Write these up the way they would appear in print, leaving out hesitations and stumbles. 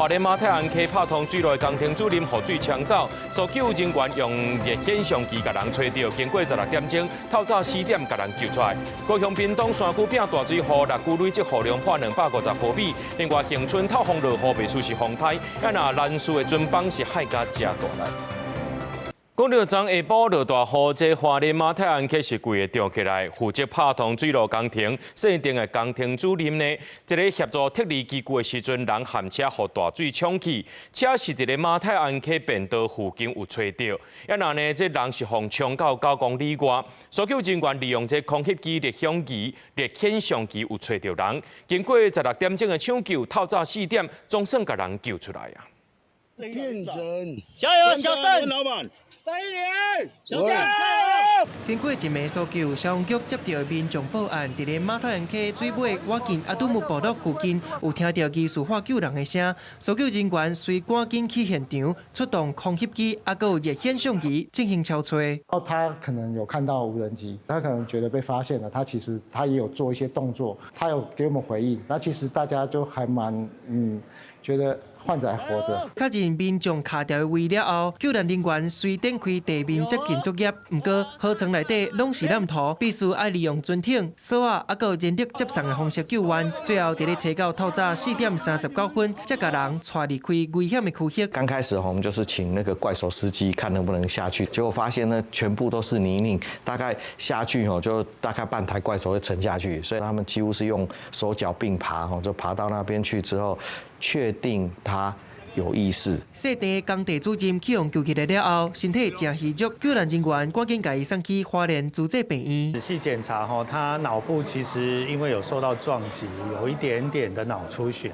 花莲马太安溪拍通水路的工程主任洪水抢走，搜救人员用热显相机把人找到，经过16点钟，透早4点把人救出来。高雄屏东山区边大水河6区累积雨量破250毫米，另外恒春透风落雨，未输是风台，那南势的阵风是海甲正大来。 讲到昨下晡落大雨，这花莲马太安溪是规个涨起来。负责拍通水路工程设定的工程主任呢，一个协助撤离机具的时阵，人陷车互大水冲去，车是伫咧马太安溪便道附近有找到。那呢，这人是互冲到9公里外，搜救人员利用这空拍机、热显相机有找到人。经过16点钟的抢救，透早4点总算把人救出来啊！骗人！加油，小邓！老板。 再一点，小郑！加油！经过一暝搜救，消防局接到民众报案，伫咧马太安溪水尾瓦近阿杜木部落附近，有听到技术化救人的声。搜救人员随赶紧去现场，出动空拍机，还有热显相机进行敲吹。他可能有看到无人机，他可能觉得被发现了，他也有做一些动作，他有给我们回应。那其实大家就还蛮觉得。 患者还活着。确认民众卡掉的位了后，救援人员随展开地面接近作业。不过，河床内底拢是烂土，必须爱利用船艇、扫啊，还有人力接送的方式救援。最后，伫咧找到透早4点39分，才把人带离开危险的区域。刚开始我们就是请那个怪手司机看能不能下去，结果发现呢，全部都是泥泞，大概下去就大概半台怪手会沉下去，所以他们几乎是用手脚并爬就爬到那边去之后。 确定他有意识。细地工地主任去用救起来了后，身体真虚弱，救援人员赶紧把伊送去花莲主治病院。仔细检查他脑部其实因为有受到撞击，有一点点的脑出血。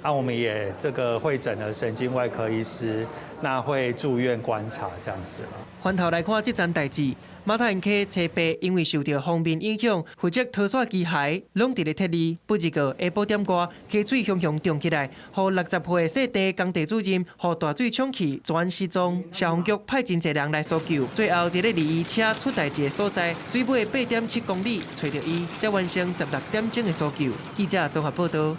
我们也会诊了神经外科医师，那会住院观察这样子。翻头来看这件代志。 马太安溪车白因为受到风面影响，负责拖刷机械拢伫咧撤离。不一个下晡点歌，溪水汹汹涨起来，互60岁细地工地主任互大水冲去，全失踪。消防局派真侪人来搜救，最后伫咧离伊车出代志的所在，水尾8.7公里找到伊，才完成16点钟的搜救。记者综合报道。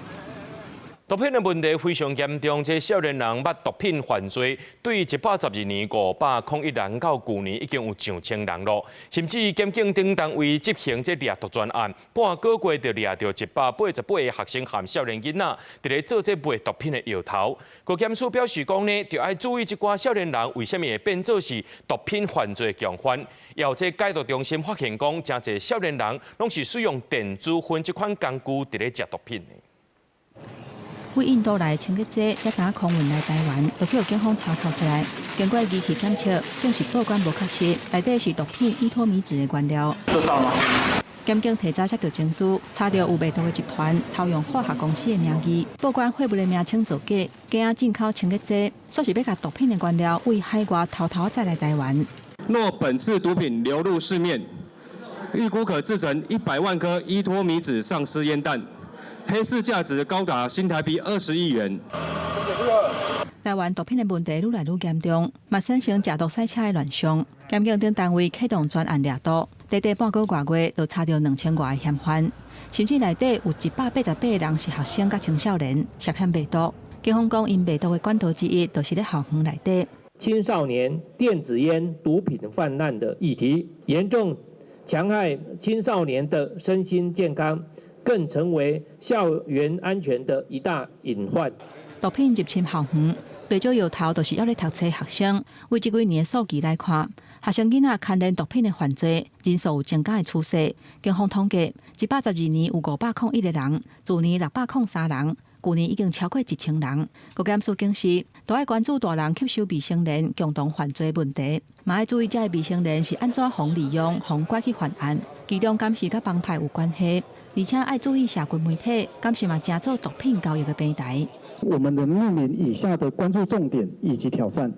毒品的问题非常严重，这少年人捌毒品犯罪，对112年501人到去年已经有上千人了。甚至检警等单位执行这掠毒专案，半个月就掠到188个学生和少年囡仔，伫咧做这卖毒品的摇头。高检署表示讲呢，就要注意这寡少年人为什么会变做是毒品犯罪强犯。要这戒毒中心发现讲，真侪少年人拢是使用电子烟这款工具伫咧食毒品的。 为印度来清洁剂，也打空运来台湾，就去警方查扣出来。经过仪器检测，证实报关无确实，内底是毒品依托米酯的原料。知道吗？检警提早接到证据，查到有卖毒的集团偷用化学公司的名义，报关货物的名称造假，假进口清洁剂，说是要把毒品的原料为海外偷再来台湾。若本次毒品流入市面，预估可制成100万颗依托米酯丧尸烟弹。 黑市价值高达新台币20亿元。台湾毒品的问题愈来愈严重，嘛产生食毒赛车的乱象。检警等单位启动专案掠毒，短短半个月就查到2000外个嫌犯，甚至内底有188个人是学生甲青少年涉嫌卖毒。警方讲，因卖毒的管道之一，就是咧校园内底。青少年电子烟、毒品泛滥的议题，严重戕害青少年的身心健康。 更成为校园安全的一大隐患。毒品入侵校园，最少摇头就是要咧读册学生。为这几年的数据来看，学生囡仔牵连毒品的犯罪人数有增加的趋势。警方统计，112年有501个人，去年603人，去年已经超过1000人。高检署警示，都要关注大人吸收未成年共同犯罪问题，嘛要注意这些未成年是安怎互利用、互拐去犯案，其中敢是甲帮派有关系。 而且要注意社群媒体，敢是嘛正做毒品交易的平台。我们的面临以下的关注重点以及挑战，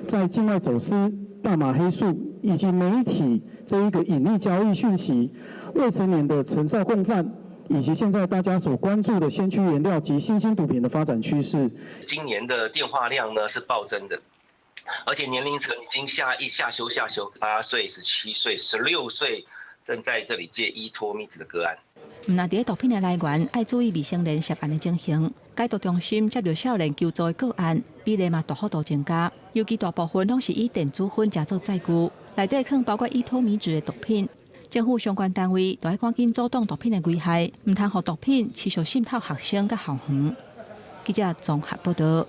在境外走私、大麻黑素以及媒体这一个隐匿交易讯息、未成年的陈少共犯，以及现在大家所关注的先驱原料及新兴毒品的发展趋势。今年的电话量呢是暴增的。 而且年龄层已经下修，8岁、17岁、16岁，正在这里借依托米子的个案。那伫毒品的来源，要注意未成年涉案的情形。戒毒中心接到少年求助的个案，比例嘛大幅度增加，尤其大部分拢是以电子烟加做载具，内底可能包括依托米质的毒品。政府相关单位都要赶紧阻挡毒品的危害，唔通让毒品持续渗透学生甲校园。记者综合报道。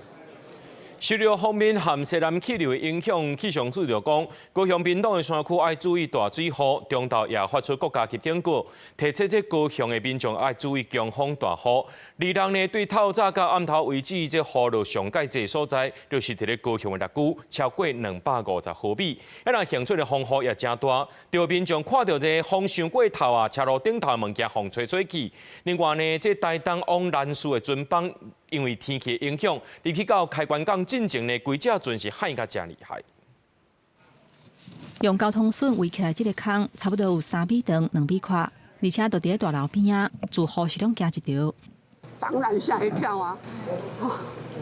受到方面含西南气流的影响，气象署就讲，高雄屏东的山区要注意大水雨，中昼也发出国家级警告，提醒这高雄的民众要注意强风大雨。二人呢，对透早到暗头为止，这雨量上介济所在，就是伫咧高雄的热区，超过250毫米。一人现出的风雨也真大，对民众看到这风上过头啊，车路顶头物件风吹吹去。另外呢，这台东往南势的船帮，因为天气影响，入去到开关港进前呢，规只船是海甲真厉害。用交通笋围起来，这个坑差不多有3米长、2米宽，而且就伫咧大路边啊，住户是拢行一条。当然吓一跳啊！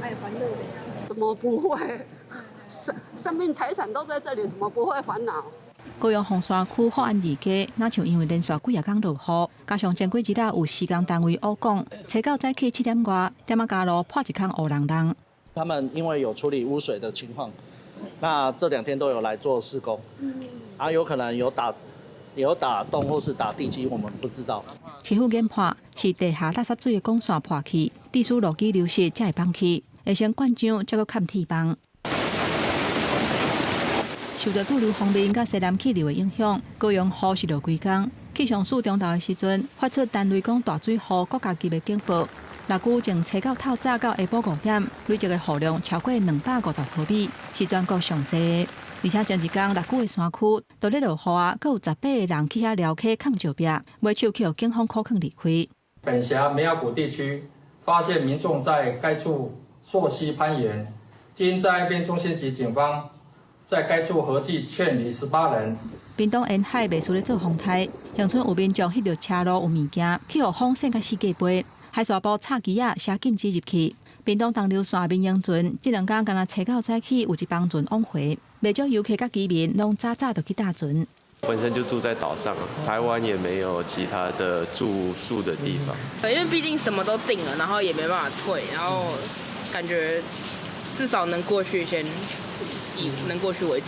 爱欢乐的，怎么不会？生命财产都在这里，怎么不会烦恼？高雄凤山区福安二街，那像因为连续几日港落雨，加上前几日有施工单位误讲，车到早起7点外，点啊加路破一坑乌人人。他们因为有处理污水的情况，那这2天都有来做施工，有可能有打洞或是打地基，我们不知道。市府研判是地下垃圾水的管线破去，地水路基流失才会放弃，会先灌浆，再搁砍铁棒。受到驻留方面甲西南气流的影响，高雄雨是落几天。气象署中昼的时阵发出单雷公大水雨国家级的警报，热区从初到透早到下晡5点，累积的雨量超过250毫米，是全国上济。而且前一天热区的山区都咧落雨啊，阁有18个人去遐撩起抗石壁，尾手去警方扣控离开。本辖梅雅谷地区发现民众在该处溯溪攀岩，经灾害边中心及警方在该处合计劝离18人。屏东沿海袂输咧做风台，乡村有民众翕到车路有物件，去互风扇甲世界杯，海沙部插旗仔写禁止入去。屏东东流线民营船这2天敢若初到早起有一帮船往回，袂少游客甲居民拢早就去搭船。本身就住在岛上，台湾也没有其他的住宿的地方。因为毕竟什么都定了，然后也没办法退，然后感觉至少能过去，先以能过去为主。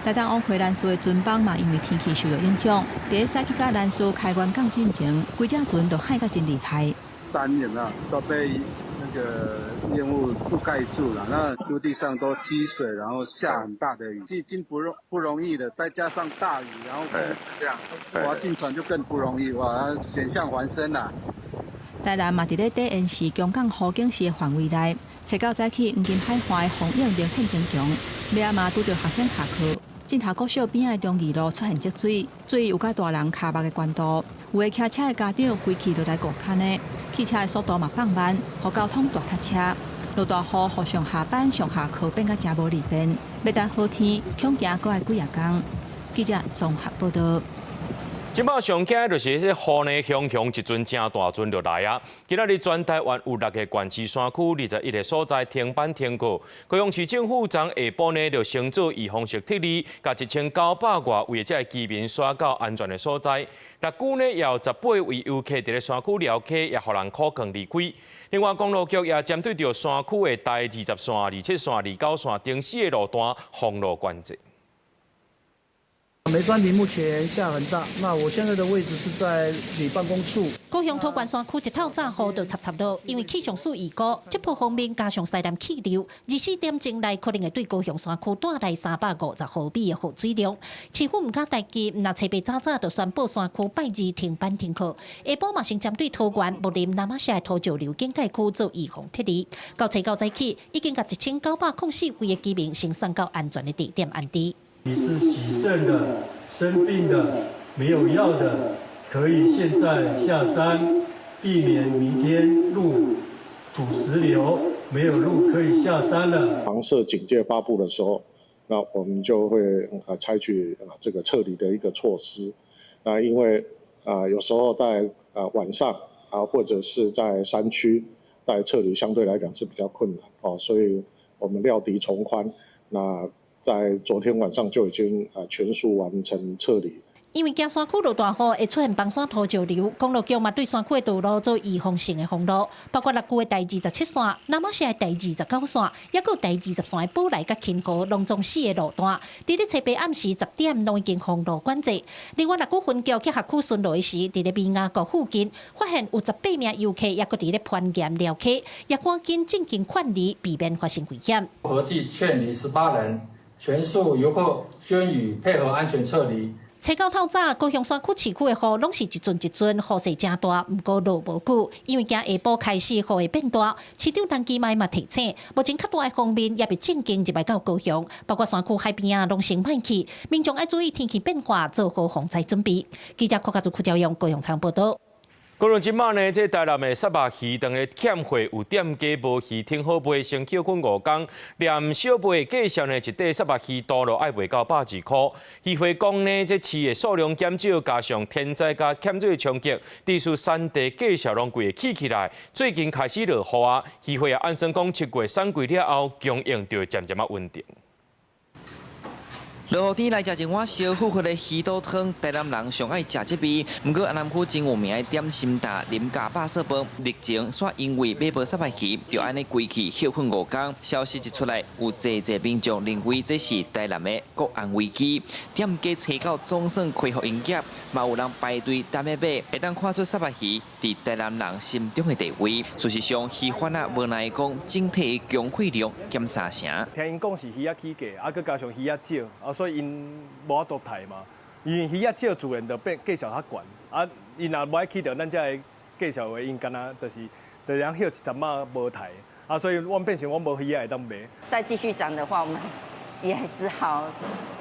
台东往回南势的船帮嘛，因为天气受到影响，伫西去甲南势开关港进前，规只船都海甲真厉害。3年了，都被那个烟雾覆盖住了，那陆地上都积水，然后下很大的雨，已经不容易了，再加上大雨，然后这样，我要进船就更不容易，哇，险象环生啦。台南嘛，伫咧第N市中港湖景市的范围内，初到早起黄金海岸的风影明显增强，尾仔嘛拄着学生下课，镜头国小边仔的中义路出现积水，水有甲大人骹目的悬度，有的骑车的家长规气都来过攀的，汽车的速度嘛放慢，互交通大塞车。落大雨，互上下班、上下课变甲真无利便，要等好天，恐惊搁要几日工。记者综合报道。今摆上惊的就是这雨呢，熊熊一阵真大阵就来啊！今仔日全台湾有6个县市山区21个所在停班停课。高雄市政府昨下晡呢，就先做预防式撤离，甲1900多位这居民刷到安全的所在。热区呢，也有18位游客伫咧山区撩起，也互人可抗离开。另外，公路局也针对着山区的第20线、27线、29线停驶的路段封路管制。梅山林目前下很大，那我现在的位置是在离办公处。高雄桃园山区一透早雨就插落，因为气象署预估，这波方面加上西南气流，24点钟内可能会对高雄山区带来350毫米的雨水量。市府唔敢待机，那初八早就宣布山区拜二停班停课。下晡嘛先针对桃园、木林、南马社的土石流警戒区做预防撤离。到初九早起，已经甲1904位的居民先送到安全的地点安置。你是洗肾的、生病的、没有药的，可以现在下山，避免明天路土石流，没有路可以下山了。黄色警戒发布的时候，那我们就会采取这个撤离的一个措施。因为有时候在晚上或者是在山区，在撤离相对来讲是比较困难哦，所以我们料敌从宽。那在昨天晚上就已经全数完成撤离。因为行山区落大雨，会出现崩山土石流，公路局嘛对山区的道路做预防性的封路，包括6区的第27线、南马线的第29线，也有第20线的宝来甲勤湖、龙总4的路段，伫咧初八暗时10点，拢已经封路管制。另外，6区分局去辖区巡逻时，伫咧美雅谷附近发现有18名游客，也搁伫咧攀岩撩客，也赶紧进行劝离，避免发生危险。合计劝离18人，全数游客宣语配合安全撤离。初到透早，高雄山区市区的雨拢是一阵一阵，雨势真大，不过落无久。因为惊下晡开始雨会变大，市长陈其迈嘛提醒，目前较大的方面也未正经入来到高雄，包括山区海边拢先歹去，民众要注意天气变化，做好防灾准备。记者柯家族赵阳高雄场报道。高雄即晚呢，这台南的沙巴鱼等的欠货有店家无鱼停好卖，先扣款5天，连小卖的价钱呢，一袋沙巴鱼多了爱卖到120块。渔会讲呢，这市的数量减少，加上天灾加欠水冲击，致使产地价钱拢贵起来。最近开始落雨啊，渔会也按算讲7月产季了后，供应就会渐渐稳定。落雨天来食一碗烧火锅的鱼肚汤，台南人上爱食这味。不过，安南区真有名的点心店林家百寿饭，历前煞因为买无沙白鱼，就安尼归去休困5天。消息一出来，有侪民众认为这是台南的国安危机。店家找到总算恢复营业，嘛有人排队等要买，会当看出沙白鱼伫台南人心中的地位。事实上，鱼贩啊无奈讲，整体的供货量减3成。听因讲是鱼仔起价，佮加上鱼仔少，所以因无法度抬嘛。因为鱼仔少自然就变价钱较悬，因若无爱起到咱这价钱话，因干那就是人歇10仔无抬，所以我变成我无鱼仔会当卖。再继续涨的话，我们也只好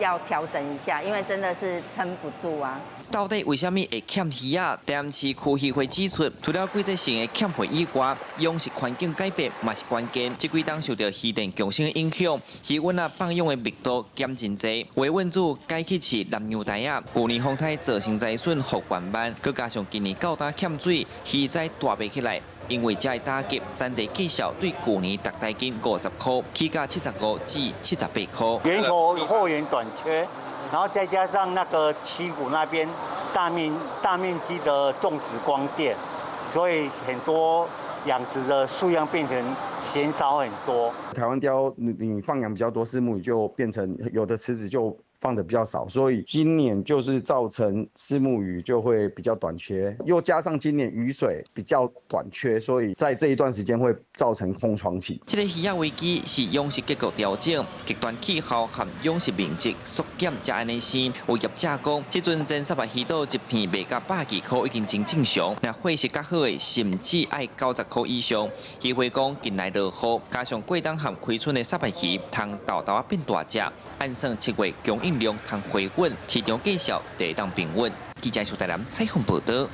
要调整一下，因为真的是撑不住啊。到底为什么会欠鱼啊？台南市区渔会指出，除了季节性的欠货以外，养殖环境改变嘛是关键。这几冬受到渔电共生的影响，鱼温啊放养的密度减真济。维稳组改去饲南洋台啊，去年风台造成灾损复原慢，佮加上今年到达欠水，鱼灾大袂起来。因为这打击产地绩效对去年特大斤50块，起价75至78块。源头货源短缺，然后再加上那个旗鼓那边大面积的种植光电，所以很多养殖的数量变成减少很多。台湾鲷你放养比较多，虱目鱼就变成有的池子就放的比较少，所以今年就是造成虱目鱼就会比较短缺，又加上今年雨水比较短缺，所以在这一段时间会造成空窗期。这个鱼仔危机是养殖结构调整、极端气候和养殖面积缩减才安尼生。有业者讲，这阵真沙白鱼肚一片卖到100几块已经真正常，那伙食较好的甚至爱90块以上。渔会讲近来落雨，加上过冬和开春的沙白鱼，通豆豆变大只，按算7月供应量通回稳，市场价效得当平稳。记者苏台南采访报道。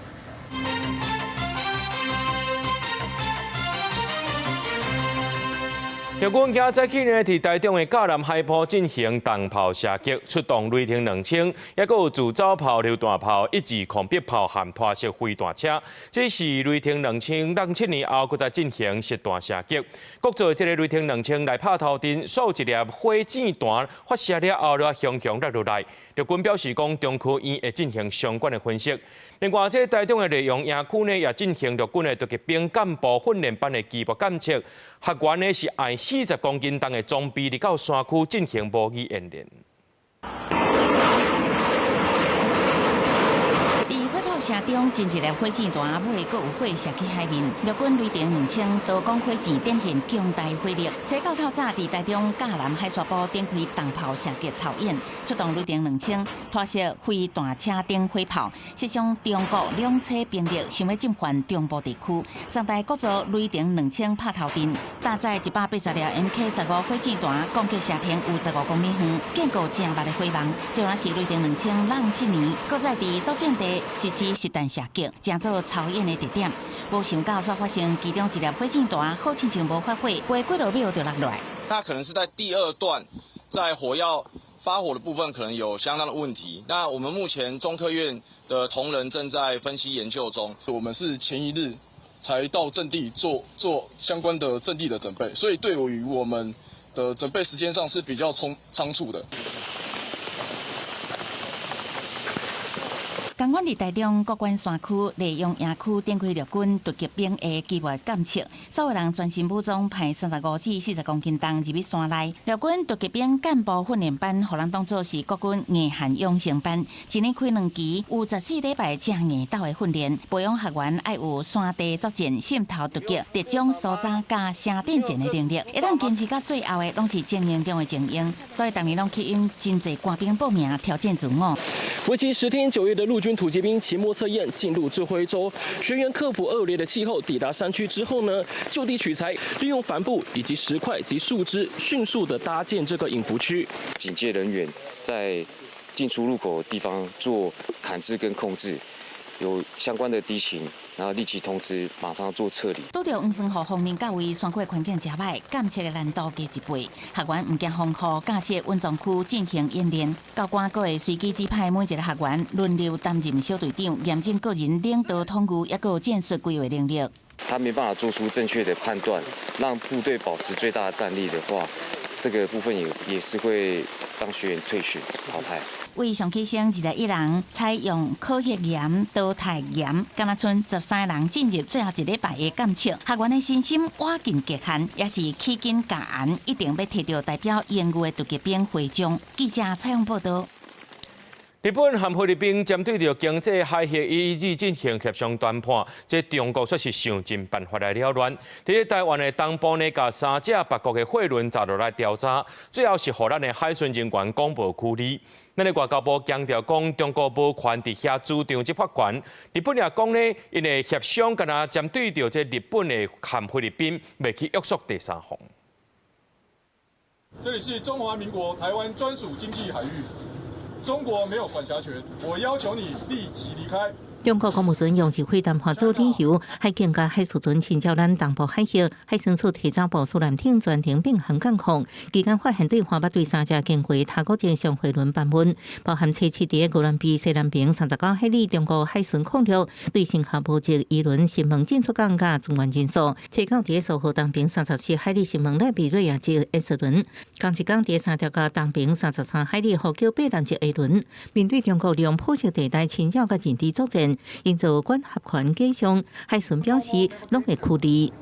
日军今早起呢，伫台中的嘉南海埔进行重炮射击，出动雷霆2000，也有自走炮、榴弹炮以及空迫炮和拖式飞弹车。这是雷霆2007年后，搁再进行实弹射击。国造这个雷霆2000来拍头阵，数一粒火箭弹发射了后，雄雄落落来。日军表示讲，中科院会进行相关的分析。另外，这台中的利用营区呢，也进行陆军的突击兵干部训练班的基步检测，学员呢是按40公斤重的装备入到山区进行模拟演练。城中真一粒火箭弹，尾阁有火射去海面。陆军雷霆2000多管火箭展现强大火力。初9透早伫台中嘉南海沙埔展开重炮射击操演，出动雷霆2000拖式飞弹车顶火炮，驶向中国两侧兵力想要进犯中部地区。上台国造雷霆2000拍头阵，搭载180粒 MK15火箭弹，攻击射程有15公里远，建构正密的火网。就那是雷霆2000让7年，搁在伫作战地实施实弹射击，正做操演的特点。无想到煞发生其中一粒火箭弹好亲像无发火，飞几落秒就落落来。那可能是在第2段，在火药发火的部分可能有相当的问题。那我们目前中科院的同仁正在分析研究中。我们是前一日才到阵地做相关的阵地的准备，所以对于我们的准备时间上是比较仓促的。港湾伫台中国关山区利用营区展开陆军突击兵的机密监测，所有人全身武装，派35至40公斤重入去山内。陆军突击兵干部训练班，互人当作是国军硬汉养成班，一年开2期，有14礼拜正硬斗的训练。培养学员爱有山地作战、渗透突击、特种搜查加声电战的能力，一旦坚持到最后的，拢是精英中的精英。所以当年拢吸引真侪官兵报名挑战自我。为期10天9夜的陆军突击兵期末测验进入最后一周，学员克服恶劣的气候，抵达山区之后呢，就地取材，利用帆布以及石块及树枝，迅速的搭建这个隐伏区。警戒人员在进出入口的地方做砍制跟控制，有相关的敌情，然后立即通知，马上做撤离。拄到黄山河方面较为山区环境真歹，监测的难度加1倍。学员唔惊风雨，驾驶稳重区进行演练。教官阁会随机指派每一个学员轮流担任小队长，验证个人领导统御，也有战术规划能力。他没办法做出正确的判断，让部队保持最大的战力的话，这个部分也是会让学员退训淘汰。为上起升21人，采用考核严、淘汰严，敢若剩13人进入最后1礼拜的监测。学员的信心挖尽极限，也是起劲加严，一定要摕到代表英语的突击兵徽章。记者采访报道。日本和菲律宾针对着经济海峡议题进行协商谈判，这中国说是想尽办法来了乱。伫台湾的东部呢，甲3只别国的货轮砸落来调查，最后是互咱的海巡人员公布处理。咱的外交部强调讲，中国无权伫遐主张执法权。日本也讲呢，因的协商敢若针对着这日本的和菲律宾，未去约束第三方。这里是中华民国台湾专属经济海域。中国没有管辖权，我要求你立即离开。中国国务院用自会谈化做理由，海警甲海事船请教咱东部海峡，海巡署提早部署舰艇专程并航监控，期间发现对华北对3只经过他国正常货轮版本，包含测试伫个牛栏鼻西南边39海里中国海巡控六对新加坡籍伊轮新闻进出港甲中原人数，测到伫个苏荷东边34海里新闻内比瑞亚籍 S 轮，同一港伫3条甲东边33海里呼叫8人籍 A 轮，面对中国利用破坏地带侵扰甲人质作战。因做管辖权继续，海巡表示拢会处理。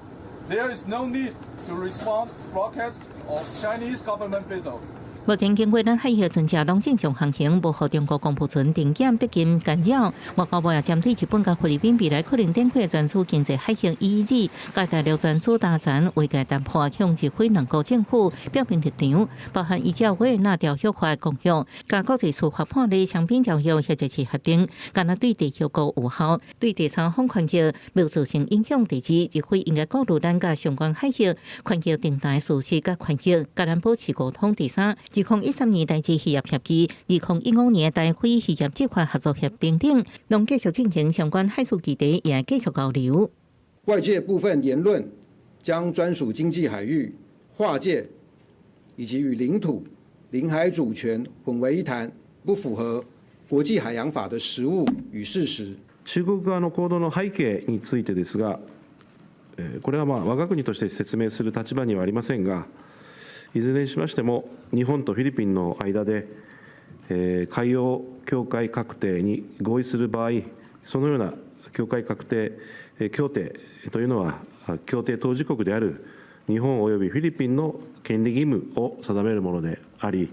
There is no need to respond broadcast of Chinese government vessels. 目前经过咱海峡船只拢正常航行，无互中国公务船定检逼近干扰。外交部也针对日本甲菲律宾未来可能展开专属经济海峡议题，甲大陆专属大战为解谈判，向日菲两国政府表明立场，包含依照维也纳条约法公约，甲国际司法判例商品条约或者是协定，敢若对地区国有效，对第三方权益没有造成影响。第二，日菲应该顾虑咱甲相关海峡权益定大事实甲权益，甲咱保持沟通。第三，2013年代志渔业协议，2015年台菲渔业执法合作协定等，拢继续进行相关海事议题，也继续交流。外界部分言论将专属经济海域划界以及与领土、领海主权混为一谈，不符合国际海洋法的实务与事实。中国側の行動の背景についてですが、これは我が国として説明する立場にはありませんが。いずれにしましても、日本とフィリピンの間で、海洋境界画定に合意する場合、そのような境界画定協定というのは、協定当事国である日本及びフィリピンの権利義務を定めるものであり、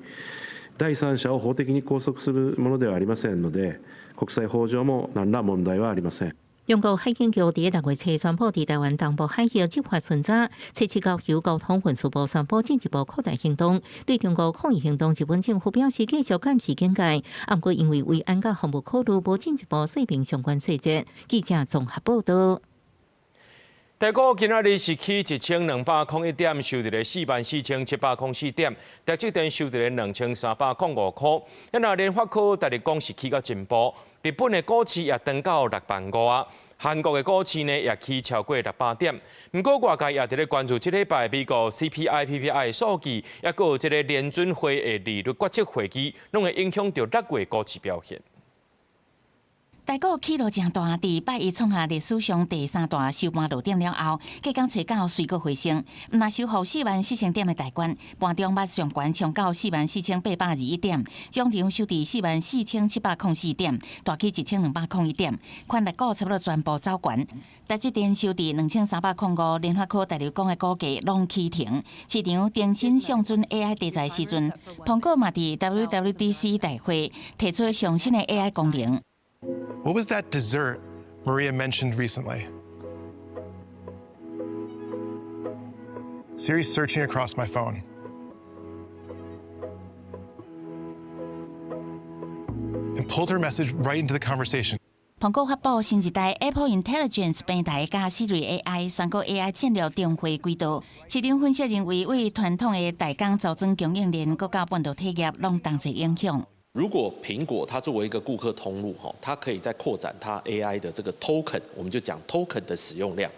第三者を法的に拘束するものではありませんので、国際法上も何ら問題はありません。中国海警局伫6月初宣布，伫台湾东部海峡执法巡查，测试交由交通运输部宣布进一步扩大行动。对中国抗议行动，日本政府表示继续监视警戒，不过因为为安甲服务考虑，无进一步说明相关细节。记者综合报道。台股今仔日是起1201点，收伫咧44704点，台积电收伫咧2305块。咱若联发科逐日讲是起到进步，日本的股市也涨到65000啊，韩国的股市呢也起超过600点。不过外界也伫咧关注这礼拜美国 CPI、PPI 的数据，也有这个联准会的利率决策会议，拢会影响到6月股市表现。台股起落真大，伫拜一创下历史上第3大收盘落点了后，隔天找到随个回升，那收复44000点的大关，盘中捌上悬冲到44821点，总场收伫44704点，大起1201点，款台股差不多全部走悬。台积电收伫2305，联发科、大立光的股价拢起停。市场重新上准 AI 题材时阵，苹果嘛伫 WWDC 大会提出上新的 AI 功能。What was that dessert Maria mentioned recently? Siri's searching across my phone. And pulled her message right into the conversation. 苹果发布新一代 Apple Intelligence 平台加 Siri AI 3个 AI 战略重回轨道。市场分析认为，为传统的代工组装供应链，各到半导体业拢同齐影响。如果苹果它作为一个顾客通路，它可以再扩展它 AI 的这个 token， 我们就讲 token 的使用量，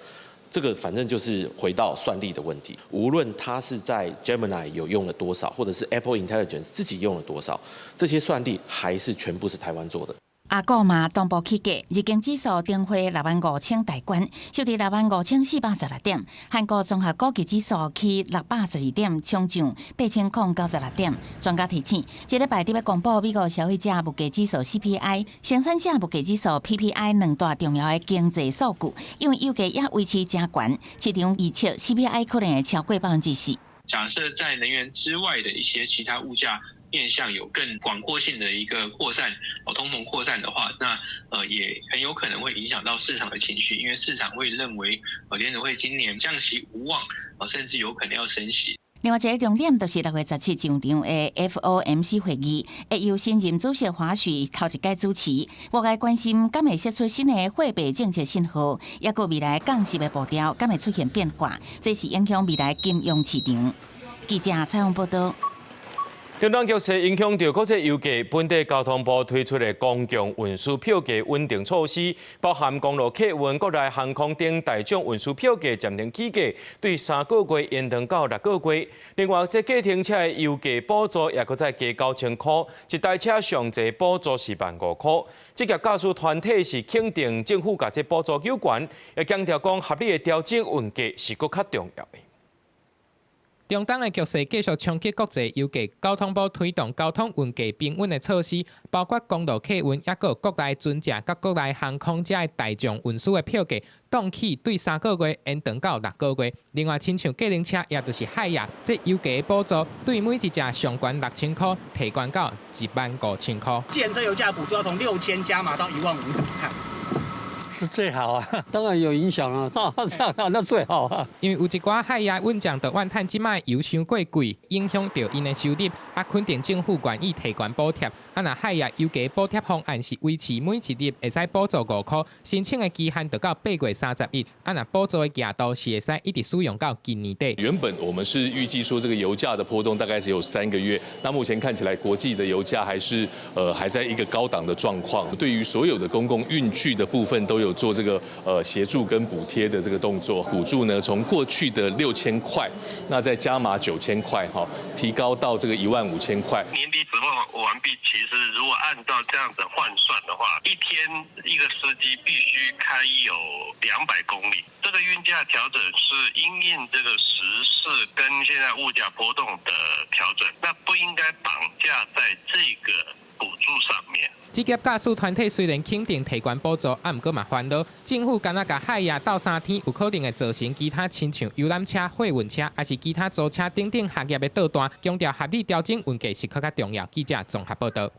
这个反正就是回到算力的问题。无论它是在 Gemini 有用了多少，或者是 Apple Intelligence 自己用了多少，这些算力还是全部是台湾做的。阿股嘛同步起价，日经指数重回65000大关，收伫65416点。韩国综合国际指数起612点，冲上8096点。专家提醒，这礼拜要公布美国消费者物价指数 CPI、生产者物价指数 PPI 两大重要的经济数据，因为油价也维持真悬，市场预测 CPI 可能会超过4%。假设在能源之外的一些其他物价面向有更广阔性的一个扩散，通膨扩散的话，那也很有可能会影响到市场的情绪，因为市场会认为联准会今年降息无望，甚至有可能要升息。另外一个重点就是6月17上场的 FOMC 会议，会由新任主席华许头一届主持。外界关心敢会释出新的货币政策信号，也个未来降息的步调敢会出现变化，这是影响未来金融市场。记者采访报道。中东局势影响到国际油价，本地交通部推出的公共运输票价稳定措施，包含公路客运、国内航空等大众运输票价暂停起价，对3个月延长到6个月。另外，这计程车的油价补助也搁再加9000块，一台车上侪补助是15000块。职业驾驶团体是肯定政府甲这补助有关，也强调讲合理的调整运价是搁较重要的。中东的局势继续冲击国际油价，交通部推动交通运价平稳的措施，包括公路客运，也个国内船只甲国内航空这大众运输的票价，冻起对3个月延长到6个月。另外，亲像计程车，也就是海亚，这油价的补助对每一架上悬6000块，提悬到15000块。计程车油价补助要从6000加码到15000，怎么看？是最好啊，当然有影响啊，这样那最好啊。因为有一寡海亚运将的怨叹，即卖油伤过贵，影响到因的收入。肯定政府愿意提悬补贴。那海亚油价补贴方案是维持每一日会使补助5块，申请的期限就到8月30日。那补助的额度是会使一直使用到今年底。原本我们是预计说这个油价的波动大概只有3个月，那目前看起来国际的油价还在一个高档的状况。对于所有的公共运具的部分都有做这个协助跟补贴的这个动作，补助呢从过去的6000块，那再加码9000块，提高到这个15000块。年底指望完毕，其实如果按照这样子换算的话，一天一个司机必须开有200公里。这个运价调整是因应这个时事跟现在物价波动的调整，那不应该绑架在这个补助上面。职业驾驶团体虽然肯定提悬补助，毋过嘛烦恼，政府敢若甲海亚斗3天，有可能会造成其他亲像游览车、货运车，还是其他租车等等行业的倒单。强调合理调整运价是较重要。记者综合报道。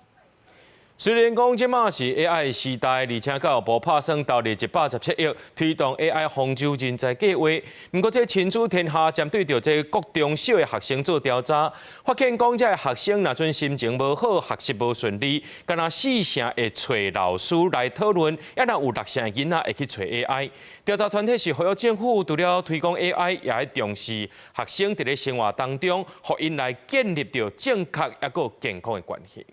虽然讲即马是 AI 时代，而且教育部拍算投入117亿推动 AI 杭州人才计划，不过这亲子天下针对着这各中小的学生做调查，发现讲这学生若阵心情无好、学习无顺利，敢若4成会找老师来讨论，也若有6成的囡仔会去找 AI。调查团体是呼吁政府除了推广 AI， 也要重视学生伫咧生活当中，互因来建立着正确也个健康的关系。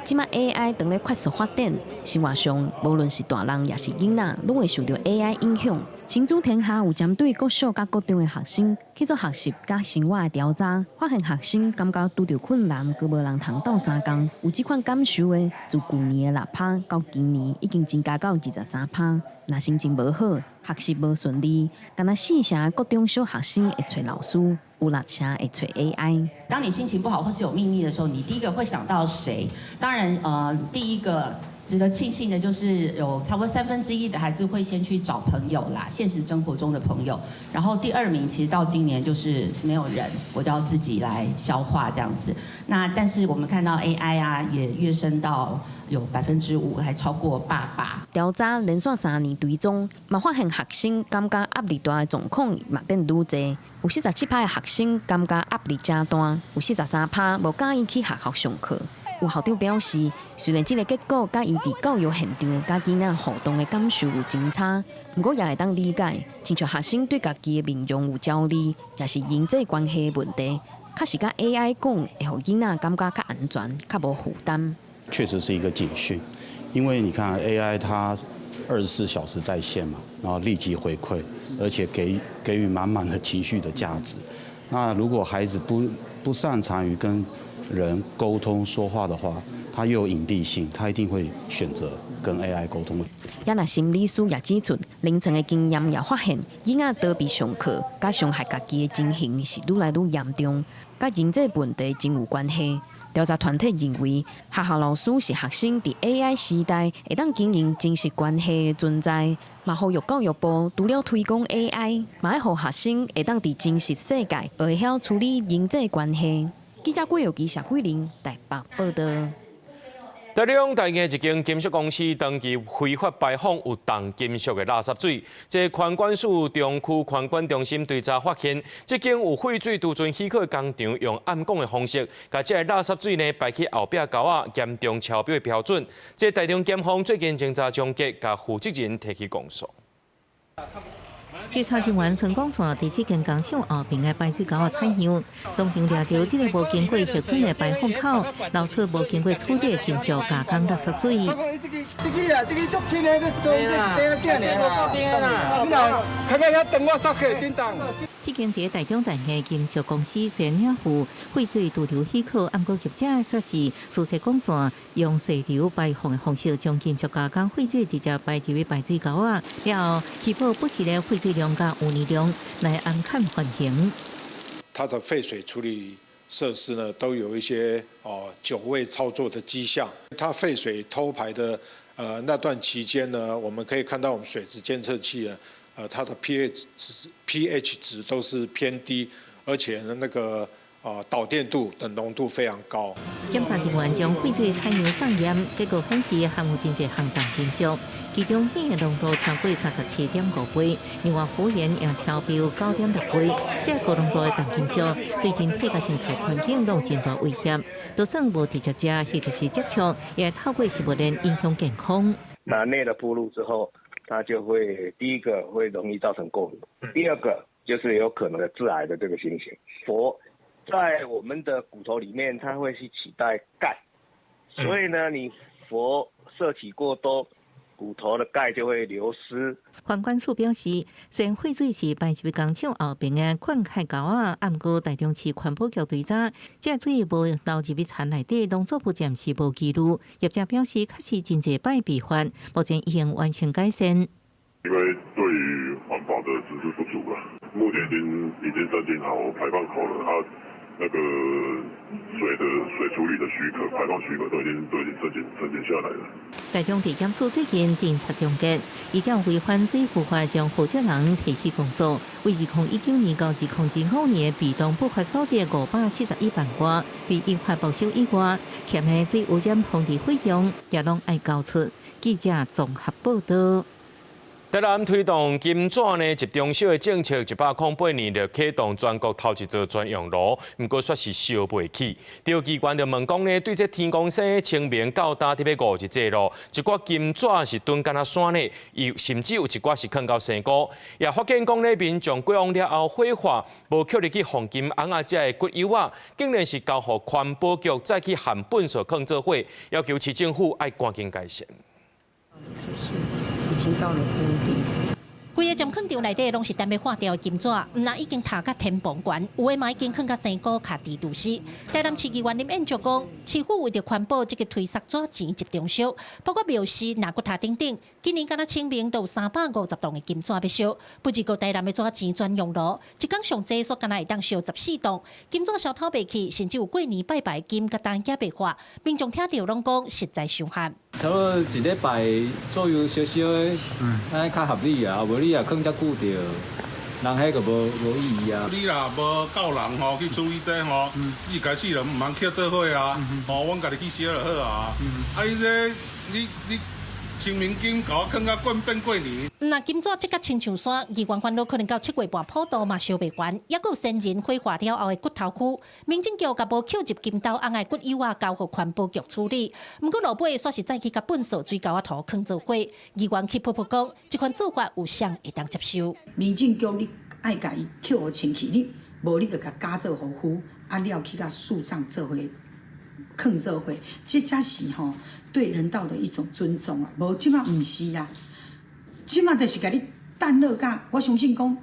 即马 AI 正咧快速发展，生活上无论是大人也是囡仔，拢会受到 AI 影响。新竹天下有针对各小甲各中的学生去做学习甲生活的调查，发现学生感觉拄着困难，佮无人通斗相共。有这款感受的，自旧年的6%到今年已经增加到23%。若心情无好，学习无顺利，敢若4成各中小学生会找老师，有6成会找 AI。当你心情不好或是有秘密的时候，你第一个会想到谁？当然，第一个值得庆幸的就是有差不多1/3的还是会先去找朋友啦，现实生活中的朋友。然后第2名其实到今年就是没有人，我就要自己来消化这样子。那但是我们看到 AI 啊也跃升到有5%，还超过爸。调查连续3年追踪，嘛发现学生感觉压力大的状况嘛变愈侪。有47%的学生感觉压力真大，有43%无介意去学校上课。有校长表示，虽然这个结果甲伊伫教育现场甲囡仔互动的感受有真差，不过也会当理解，亲像学生对家己的面容有焦虑，也是人际关系的问题。确实甲 AI 讲，会互囡仔感觉较安全、较无负担。确实是一个警讯，因为你看 AI 它24小时在线嘛，然后立即回馈，而且给予满满的情绪的价值。那如果孩子不擅长于跟人沟通说话的话，他又有隐蔽性，他一定会选择跟 AI 沟通。也若心理师也指出，凌晨的经验也发现，囡仔逃避上课，甲伤害家己的情形是愈来愈严重，甲人际问题真有关系。调查团体认为，学校老师是学生伫 AI 时代会当经营真实关系的存在。嘛，呼吁教育部除了推广 AI， 嘛要互学生会当伫真实世界会晓处理人际关系。记者郭友基、谢桂玲台北报道。台中大嘅一间金属公司登记非法排放有重金属嘅垃圾水，这环管署中区环管中心调查发现，这间有废水储存许可的工厂用暗讲的方式，把这垃圾水呢排去后壁沟仔，严重超标的标准。这台中检方最近侦查终结，甲负责人提起公诉。检察人员陈讲说，伫这间工厂后边的排水沟仔采样，当场抓到这个无经过核准的排放口，流出无经过处理的金属加工垃圾水。这个足轻的，你做这个电啦，你若看看遐灯我杀去叮当。这间伫台中大的金属公司宣领户废水滞留许可，按过业者的说是，事实讲说用细流排放的方式，将金属加工废水直接排入排水沟仔，了后确保不实的废水量加污泥量来按看缓刑。它的废水处理设施呢，都有一些久未操作的迹象。它废水偷排的那段期间呢，我们可以看到我们水质监测器呢，它的 pH 值都是偏低，而且呢那个导电度的浓度非常高。检察人员将废水采样送验，结果显示含有真侪含重金属，其中锌的浓度超过37.5倍，另外氟盐也超标9.6倍。这高浓度的重金属对人体甲生态环境都有真大威胁，就算无直接食或者是接触，也透过食物链影响健康。那内的暴露之后，它就会第一个会容易造成过敏，第二个就是有可能的致癌的这个情形。氟在我们的骨头里面，它会去取代钙，所以呢，你氟摄取过多，骨头的钙就会流失。环管署表示，虽然废水是排入工厂后边的灌溉沟仔，按过台中市环保局调查，这水无流入去田内底，农作物暂时无记录。业者表示，确实真侪摆违法，目前已经完成改善。因为对于环保的知识不足了，目前已经申请好排放口了，那个水处理的许可、排放许可都已经申请下来了。台中地检署最近侦查终结，依照违反水务法将负责人提起公诉，为2019年到2025年被动不法所得541万元，被依法没收以外，欠的水污染防治费用也拢爱交出。记者综合报道。台南推动金纸呢集中烧的政策，108年就启动全国头一座专用炉，不过却是烧袂起。调机关就问讲呢，对这天公生清明到搭特别5日这路，一寡金纸是蹲干那山呢，甚至有一寡是放到山谷。也发现讲呢，民众过往了后火化，无刻入去黄金红啊这的骨油啊，竟然是交予环保局再去含粪扫放做伙，要求市政府爱赶紧改善。已经到了冬天，规个监控场内底拢是单要化掉的金纸，毋但已经塔甲天崩悬，有的嘛已经放甲生菇卡地毒死。台南市议员林彦竹讲，市府为着环保，即个推沙纸钱集中烧，包括庙寺、拿骨塔等等。今年敢若清明都有350栋的金纸要烧，不止个台南的纸钱专用炉，一天上最所敢若会当烧14栋。金纸烧透袂去，甚至有过年拜拜金甲单也袂花，民众听到拢讲实在伤寒。差不多一礼拜左右烧烧的，安尼较合理啊，无你也放遮久着，人迄个无意义啊。你若无够人吼去处理这吼，一开始就毋通捡做伙啊，吼，阮家己去烧就好啊。啊，你这你清明金甲我放到变过年。那金纸即个亲像山，议员烦恼可能到7月半普渡嘛烧袂完，也有先人火化了后的骨头区，民政局甲无扣入金刀红的骨油啊，交互环保局处理。毋过落尾煞是再去甲粪扫水沟啊涂放做火，议员去噗噗讲，这款做法有谁会当接受？民政局你爱甲伊扣互清气，你无你就甲加做糊糊，啊了去甲树葬做伙，放做伙，这才是吼对人道的一种尊重啊！无即马毋是啊。即马就是甲你淡落甲，我相信讲，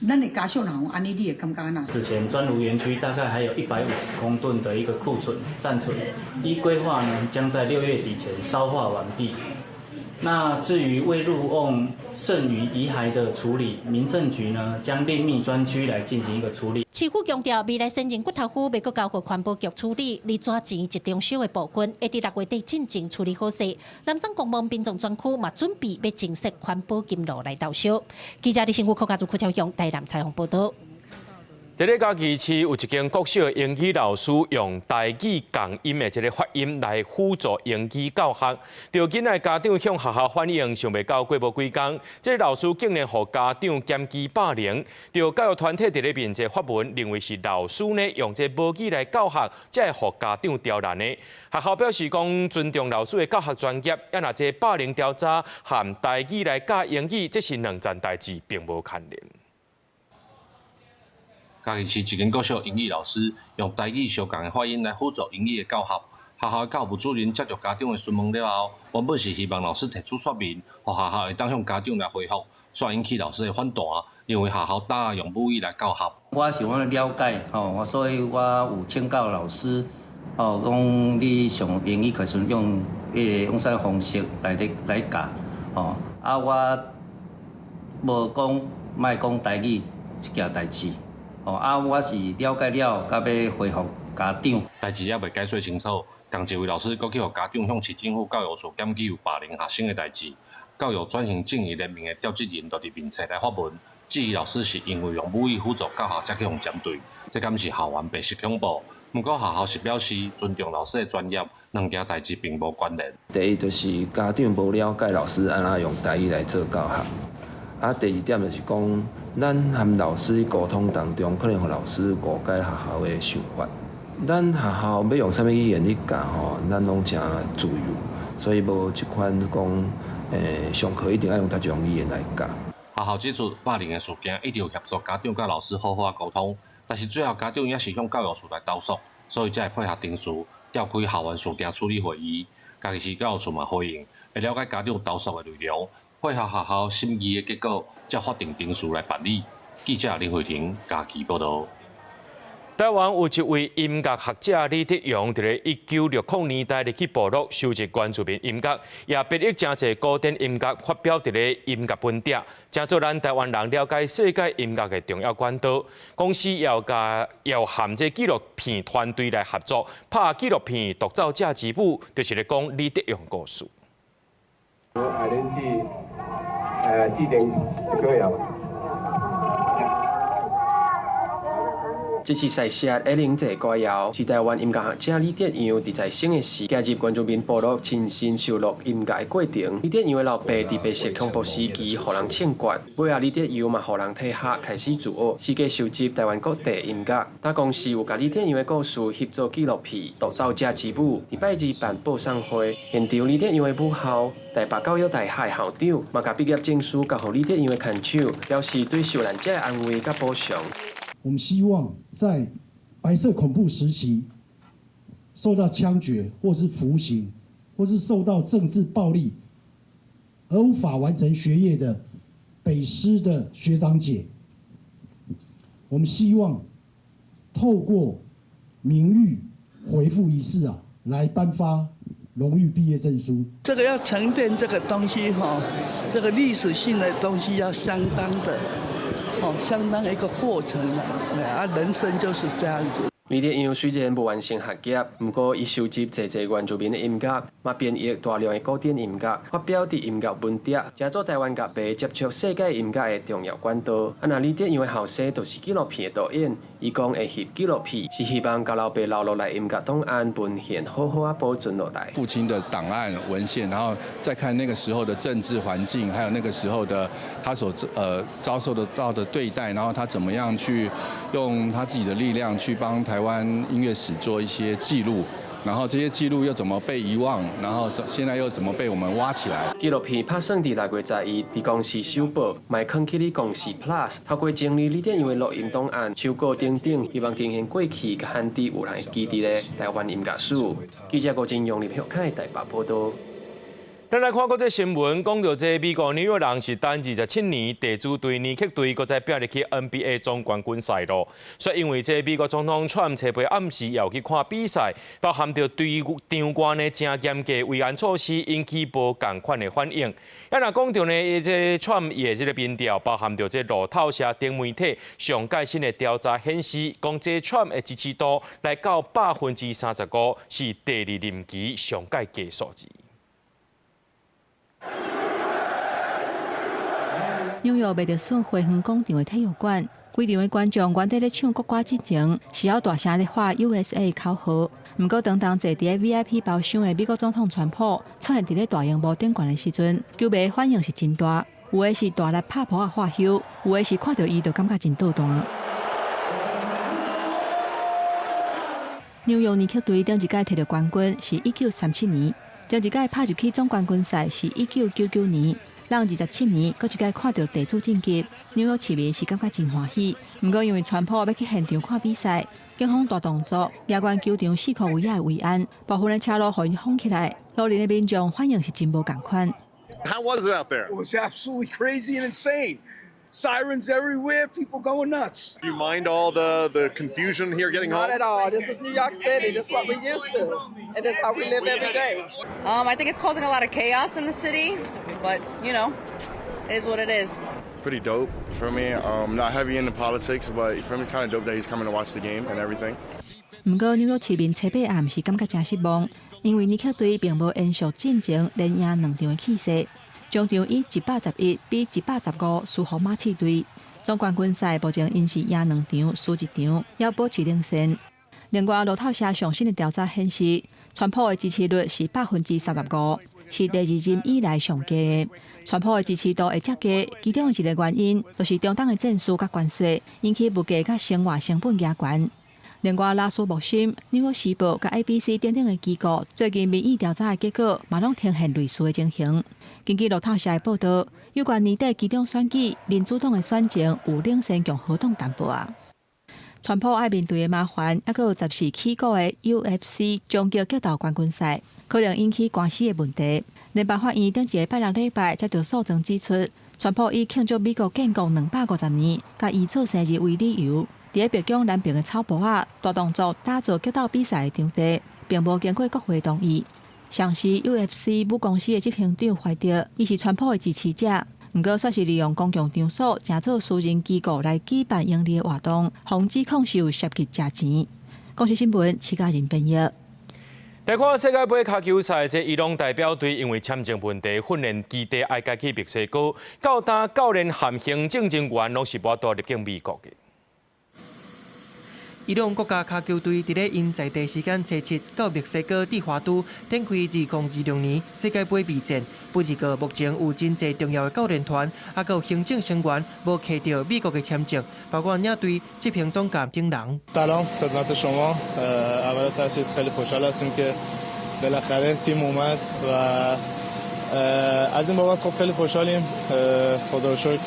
咱的家属若有安尼，你会感觉安那？此前专炉园区大概还有150公吨的一个库存暂存，依规划呢，将在6月底前烧化完毕。那至于未入瓮剩余遗骸的处理，民政局呢将另觅专区来进行一个处理。市府强调，未来先人骨头区要搁交互环保局处理，而纸钱集中烧的部分，会伫6月底进前处理好势。南山公墓殡葬专区嘛准备要正式环保金炉来倒烧。记者李新武、柯家族、柯超雄台南采访报道。伫咧嘉义市有一间国小英语老师用台语共音的一个发音来辅助英语教学，着囡仔家长向学校反映，想袂到过无几工，这个老师竟然互家长检举霸凌，着教育团体伫咧面前发文，认为是老师呢用这母语来教学，才会互家长刁难的。学校表示讲尊重老师的教学专业，也若这霸凌调查和台语来教英语，这是两件代志，并无牵连。嘉义市一间国小英语老师用台语相共的发音来辅助英语的教学。学校的教务主任接到家长的询问了后，原本是希望老师提出说明，让学校会当向家长来回复，却引起老师的反弹，认为学校打用母语来教学。我想要了解，所以我有请教老师，讲你上英语课时用啥方式来教，我无讲莫讲台语这件代志。我是了解了，甲要回复家长。代志也未解说清楚，同一位老师佫去互家长向市政府教育处检举有霸凌学生的代志。教育转型正义联盟的调职员就伫面册来发文，质疑老师是因为用母语辅助教学才去互针对，这敢是校园白色恐怖？不过学校是表示尊重老师的专业，两件代志并无关联。第一就是家长无了解老师安怎用台语来做教学。第二点就是讲，咱和老师沟通当中，可能互老师误解学校的想法。咱学校要用啥物语言去教咱拢诚自由，所以无一款讲，上课一定要用特种语言来教。学校指出，霸凌的事件一直有协助家长甲老师好好啊沟通，但是最后家长也是向教育处来投诉，所以才会配合定时召开校园事件处理会议。嘉义市教育处嘛回应，会了解家长投诉的内容。配合学校审议的结果，才法定定数来办理。记者林慧婷嘉义报道。台湾有一位音乐学者李德荣，伫咧1960年代入去部落收集原住民音乐，也笔译真侪古典音乐，发表伫咧音乐本碟，真做咱台湾人了解世界音乐的重要管道。公司要含这纪录片团队来合作，拍纪录片《独奏者之舞》，就是咧讲李德荣故事。制定歌谣。这次采写101这歌谣，是台湾音乐学者李德阳伫在生的时加入原住民部落亲身收录音乐的过程。李德阳的老爸伫白色恐怖时期，互人枪决，尾后李德阳嘛互人替下开始自学，世界收集台湾各地音乐。大公司有甲李德阳的故事翕做纪录片《独奏者之舞》，伫拜日办报上会，现场李德阳的母校台北教育大学校长嘛甲毕业证书交予李德阳的牵手，表示对受难者的安慰甲补偿。我们希望在白色恐怖时期受到枪决，或是服刑，或是受到政治暴力而无法完成学业的北师的学长姐，我们希望透过名誉回复仪式来颁发荣誉毕业证书。这个要沉淀这个东西这个历史性的东西要相当的相当一个过程人生就是这样子。李德阳虽然无完成学业，不过伊收集侪原住民的音乐，嘛编译大量的古典音乐，发表伫音乐文摘，加做台湾乐迷接触世界音乐的重要管道。那李德阳的后生就是纪录片的导演，伊讲会翕纪录片是希望甲老爸留落来音乐档案文献好好保存落来。父亲的档案文献，然后再看那个时候的政治环境，还有那个时候的他所遭受到的对待，然后他怎么样去用他自己的力量去帮台湾音乐史做一些记录，然后这些记录又怎么被遗忘，然后现在又怎么被我们挖起来？纪录片拍摄伫6月11日，伫公司首播，卖放起哩公司 Plus， 透过整理李德阳的录音档案、手稿等等，希望呈现过去甲汉地有人记忆的台湾音乐史。记者郭金勇、李向凯台北报道。咱来看国际新闻，讲到这美国纽约人是单27年地主队尼克队，搁再拼入去 NBA 总冠军赛咯。说因为这美国总统川普初暗时要去看比赛，包含着队场外的正严格维安措施，引起无共款的反应。也若讲到呢，这川普的这个民调，包含着这路透社等媒体上届新的调查显示，讲这川普的支持度来到35%，是第2任期上届低数字。纽约麦迪逊花园广场的体育馆，规场的观众原底咧唱国歌之前，是要大声咧喊 USA 口号。不过，当坐伫 VIP 包厢的美国总统川普出现伫咧大荧幕顶悬的时阵，球迷反应是真大，有的是大力拍扑啊喝休，有的是看到伊就感觉真倒弹。纽约尼克队顶一届摕到冠军是1937年，上一届拍入去总冠军赛是1999年。让27年，搁一届看到地主晋级，纽约市民是感觉真欢喜。不过因为川普要去现场看比赛，警方大动作，夜关球场4块围仔的维安，部分的车路互因封起来，路边的民众反应是真无共款。How was it out there? It was absolutely crazy and insane. Sirens everywhere, people going nuts. Do you mind all the confusion here getting home? Not at all. This is New York City. This is what we're used to. And this is how we live every day. I think it's causing a lot of chaos in the city, but, you know, it is what it is. Pretty dope for me. Not heavy into politics, but for me it's kind of dope that he's coming to watch the game and everything. 不过纽约市民初八暗是感觉真失望，因为尼克队并无延续进前连赢2场的气势。中场以111比115输给马刺队。总冠军赛目前因是赢2场，输1场，要保持领先。另外，路透社上新的调查显示，川普的支持率是35%，是第2任以来上低的。川普的支持度会遮低，其中一个原因就是中东的战事甲关税引起物价甲生活成本加悬。另外，拉斯穆森、纽约时报甲 ABC 等等的机构最近民意调查的结果，嘛拢呈现类似的情形。根据路透社的报道，有关年底其中选举，民主党的选情有领先共和党淡薄啊。川普爱面对的麻烦，还有14起过的 UFC 终极格斗冠军赛，可能引起官司的问题。联邦法院顶一个拜六礼拜才就诉状指出，川普以庆祝美国建国250年，甲遗嘱生日为理由。伫咧白宫南边的草坡啊，大动作打造格斗比赛的场地，并无经过国会同意。上时 UFC 母公司的执行长怀特，伊是川普的支持者，不过却是利用公共场所，假做私人机构来举办盈利的活动，防指控是有涉及假钱。公司新闻，齐家人编译。来看世界杯脚球赛，这伊朗代表队因为签证问题，训练基地爱家去墨西哥，到今教练含行政人员拢是无多入境美国的。伊朗国家脚球队伫咧因在地时间初7到墨西哥蒂华都展开2026年世界杯备战。不过，目前有真侪重要的教练团，还有行政成员无摕到美国的签证，包括领队、执行总监等人。سلام خدمت شما. اول از هر چیز خیلی خوشحال هستیم که بالاخره تیم اومد و از این بابت خب خیلی خوشحالیم. خدا رو شکر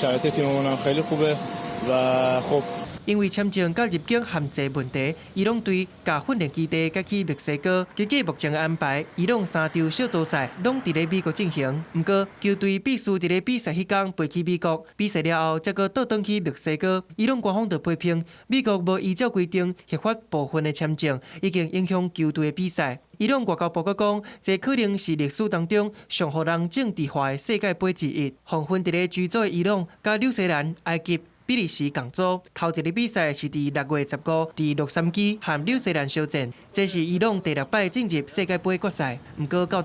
شرایط تیممون هم خیلی خوبه و خب 因为签证甲入境限制问题，伊朗队甲训练基地改去墨西哥。根据目前的安排，伊朗3场小组赛拢伫咧美国进行。不过，球队必须伫咧比赛迄天飞去美国，比赛了后才搁倒转去墨西哥。伊朗官方就批评美国无依照规定核发部分的签证，已经影响球队的比赛。伊朗外交部阁讲，这可能是历史当中上互人政治化的世界杯之一。红分伫咧居组的伊朗、甲纽西兰、埃及、比利时共组，头一个比赛是伫6月15伫洛杉矶和纽西兰相战，这是伊朗第6摆进入世界杯决赛。不过到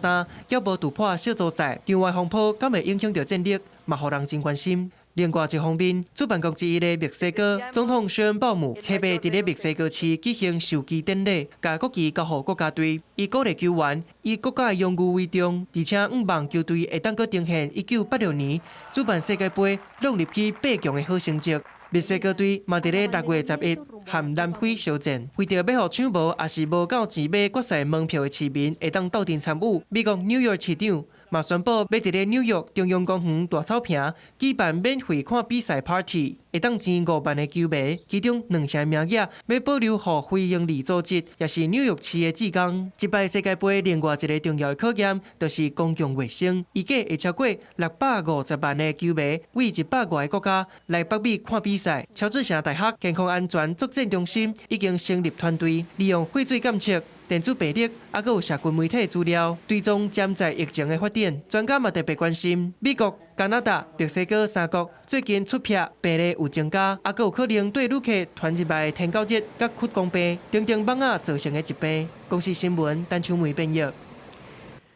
今还无突破小组赛，场外风波敢会影响到战力，嘛互人真关心。另外一方面，主办国之一的墨西哥总统薛恩鲍姆7月伫咧墨西哥市举行授旗典礼，把国旗交予国家队。伊鼓励球员以国家的荣誉为重，而且毋望球队会当阁呈现1986年主办世界杯弄入去8强的好成绩。墨西哥队嘛伫咧6月11和南非相战，为着要互抢无也是无够钱买决赛门票的市民会当斗阵参与。美国纽约市长嘛宣布要伫咧纽约中央公园大草坪举办免费看比赛 party， 会当钱5万的球迷，其中2项名额要保留予非营利组织，也是纽约市的志工。这摆世界杯另外一个重要的考验，就是公共卫生。预计会超过650万的球迷为100外个国家来北美看比赛。乔治城大学健康安全作战中心已经成立团队，利用废水监测、电子病历，还有社群媒体资料，追踪潜在疫情的发展。专家嘛特别关心，美国、加拿大、墨西哥3国最近出票病例有增加，还有可能对旅客传入来天狗热、甲屈公病、等等蚊仔造成的疾病。公司新闻陈秋梅编译。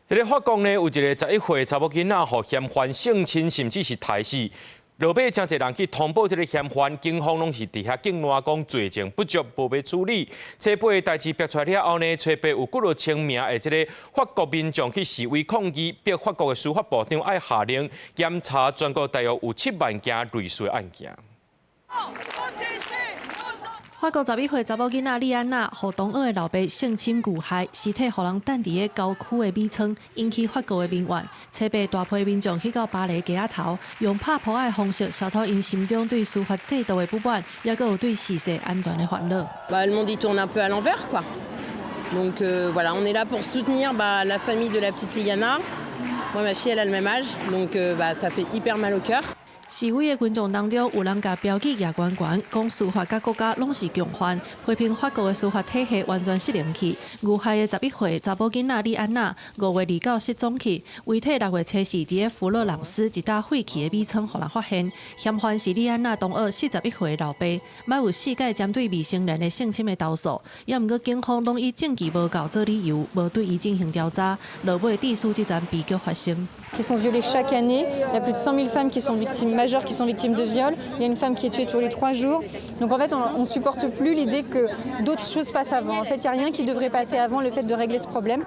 在咧法国呢，有一个11岁查某囡仔互嫌犯性侵，甚至是杀死。落尾真侪人去通报这个嫌犯，警方拢是伫遐警乱讲罪证不足，无要处理。这杯代志逼出来了后呢，初八有几多千名的这个法国民众去示威抗议，逼法国的司法部长要下令严查全国大约有7万件类似案件。法国11岁查某囡仔莉安娜，互同学的老爸性侵遇害，尸体互人等伫个郊区的米仓，引起法国的民怨。初八大批民众去到巴黎街仔头，用拍破案的方式消脱因心中对司法制度的不满，也佫有对逝世安全的烦恼。Le monde y tourne un peu à l'envers, quoi. Donc voilà, on est là pour soutenir la famille de la petite Liana. Moi, ma fille, elle a le même âge, donc ça fait hyper mal au cœur. 示威的群众当中，有人甲标记举悬悬，讲司法甲国家拢是共犯，批评法国的司法体系完全失灵去。遇害的11岁查某囡仔莉安娜，5月29失踪去，遗体6月7日伫个弗洛朗斯一搭废弃的米仓，互人发现。嫌犯是莉安娜同学41岁的老爸，捌有4届针对未成年的性侵的投诉，也毋过警方拢以证据无够做理由，无对伊进行调查，落尾致使这站悲剧发生。Qui sont violées chaque année. Il y a plus de 100 000 femmes qui sont victimes majeures, qui sont victimes de viol. Il y a une femme qui est tuée tous les 3 jours. Donc en fait, on ne supporte plus l'idée que d'autres choses passent avant. En fait, il n'y a rien qui devrait passer avant le fait de régler ce problème.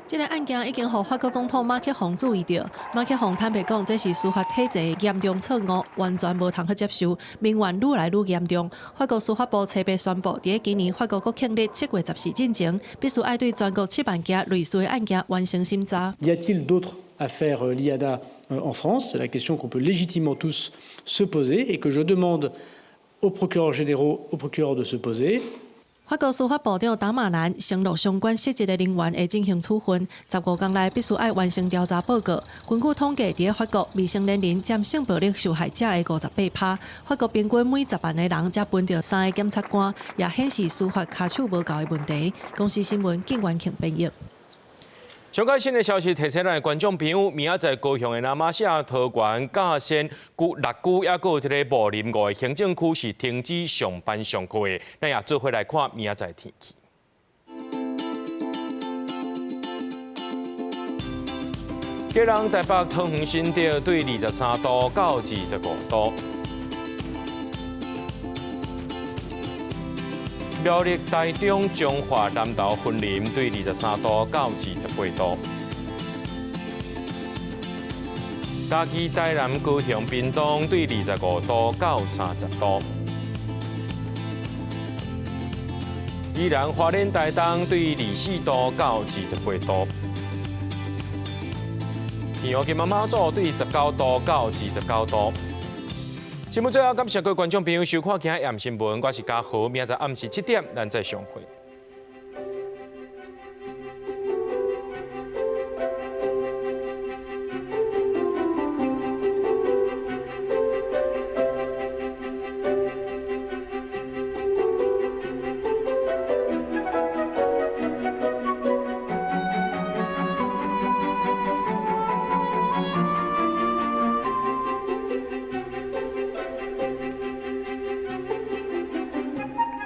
这个案件已经让法国总统马克宏注意到，马克宏坦白讲，这是司法体制的严重错误，完全无通去接受，民怨愈来愈严重。法国司法部初八宣布，伫今年法国国庆日7月14进前，必须要对全国7万件类似的案件完成审查。Y a-t-il d'autres affaires Liana en France? C'est la question qu'on peut légitimement tous se poser et que je demande aux procureurs généraux, aux procureurs de se poser. 法国司法部长达马兰承诺相关涉及的人员会进行处分，15天内必须要完成调查报告。根据统计，伫法国未成年人占性暴力受害者的58%。法国平均每10万个人才分到3个检察官，也显示司法卡手无够的问题。公司新闻景元庆编译。上届新的消息提醒咱的观众朋友，明仔载高雄的南马社、桃园、甲仙、六股，也有一个茂林5的行政区是停止上班上课的。咱也做回来看明仔载天气。吉隆台北桃园新竹对23度到25度。苗栗、台中、彰化、南投、云林对23度到28度；嘉义、台南、高雄、屏东对25度到30度；宜兰、花莲、台东对24度到28度；屏东金门、马祖对19度到29度。新闻最后，感谢各位观众朋友收看今日夜新闻，我是嘉豪，明仔暗时7点咱再相会。